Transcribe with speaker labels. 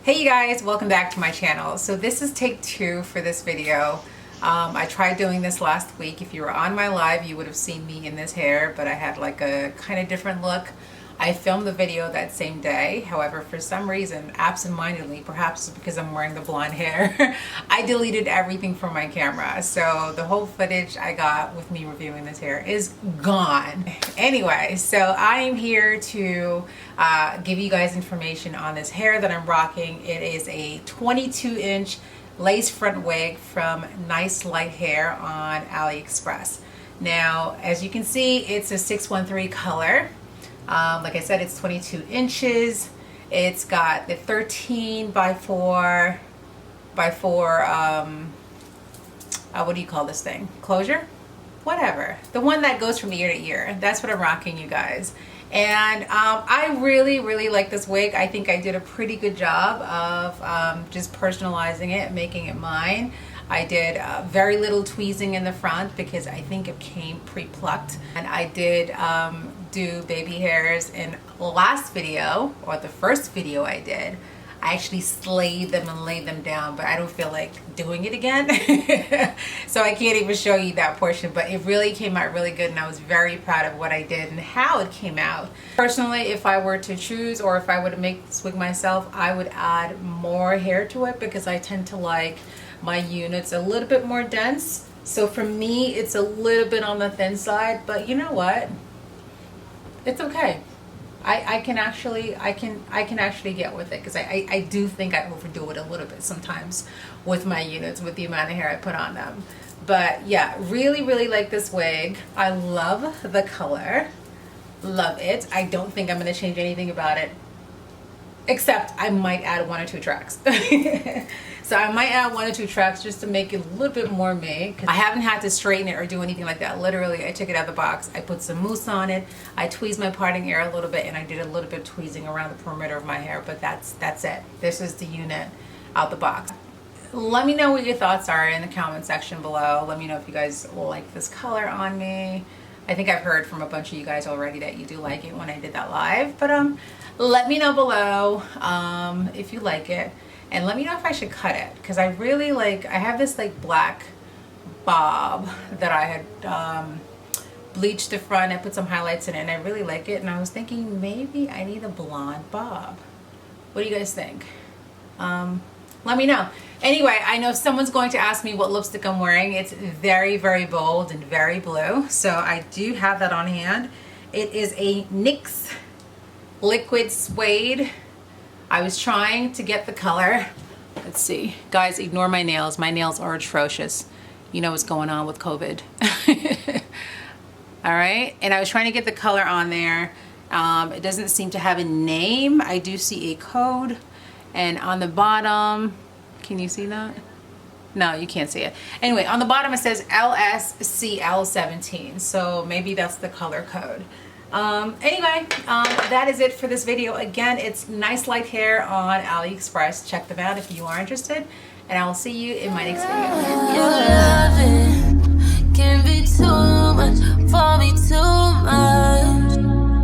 Speaker 1: Hey you guys, welcome back to my channel. So this is take two for this video. I tried doing this last week. If you were on my live, you would have seen me in this hair, but I had like a kind of different look. I filmed the video that same day. However, for some reason, absentmindedly, perhaps because I'm wearing the blonde hair, I deleted everything from my camera. So the whole footage I got with me reviewing this hair is gone. Anyway, so I am here to give you guys information on this hair that I'm rocking. It is a 22-inch lace front wig from Nice Light Hair on AliExpress. Now, as you can see, it's a 613 color. Like I said, it's 22 inches. It's got the 13 by 4 by 4 what do you call this thing? Closure? Whatever. The one that goes from ear to ear. That's what I'm rocking, you guys. And I really like this wig. I think I did a pretty good job of just personalizing it, making it mine. I did very little tweezing in the front because I think it came pre-plucked. And I did do baby hairs in the last video, or the first video I did. I actually slayed them and laid them down, but I don't feel like doing it again. So I can't even show you that portion, but it really came out really good and I was very proud of what I did and how it came out. Personally, if I were to choose or if I were to make this wig myself, I would add more hair to it because I tend to like my units a little bit more dense. So for me, it's a little bit on the thin side, but you know what? It's okay. I can actually get with it because I do think I overdo it a little bit sometimes with my units, with the amount of hair I put on them. But yeah, really like this wig. I love the color, love it. I don't think I'm going to change anything about it, except I might add 1 or 2 tracks. So I might add 1 or 2 tracks just to make it a little bit more me. I haven't had to straighten it or do anything like that. Literally, I took it out of the box. I put some mousse on it. I tweezed my parting hair a little bit, and I did a little bit of tweezing around the perimeter of my hair. But that's it. This is the unit out the box. Let me know what your thoughts are in the comment section below. Let me know if you guys like this color on me. I think I've heard from a bunch of you guys already that you do like it when I did that live. But let me know below if you like it. And let me know if I should cut it, because I really like, I have this like black bob that I had bleached the front. I put some highlights in it and I really like it. And I was thinking maybe I need a blonde bob. What do you guys think? Let me know. Anyway, I know someone's going to ask me what lipstick I'm wearing. It's very bold and very blue. So I do have that on hand. It is a NYX Liquid Suede. I was trying to get the color. Let's see. Guys, ignore my nails. My nails are atrocious. You know what's going on with COVID. All right. And I was trying to get the color on there. It doesn't seem to have a name. I do see a code. And on the bottom, can you see that? No, you can't see it. Anyway, on the bottom it says LSCL17. So maybe that's the color code. Anyway, that is it for this video. Again, it's Nice Light Hair on AliExpress. Check them out if you are interested. And I will see you in my next video.
Speaker 2: Your loving can be too much for me, too much.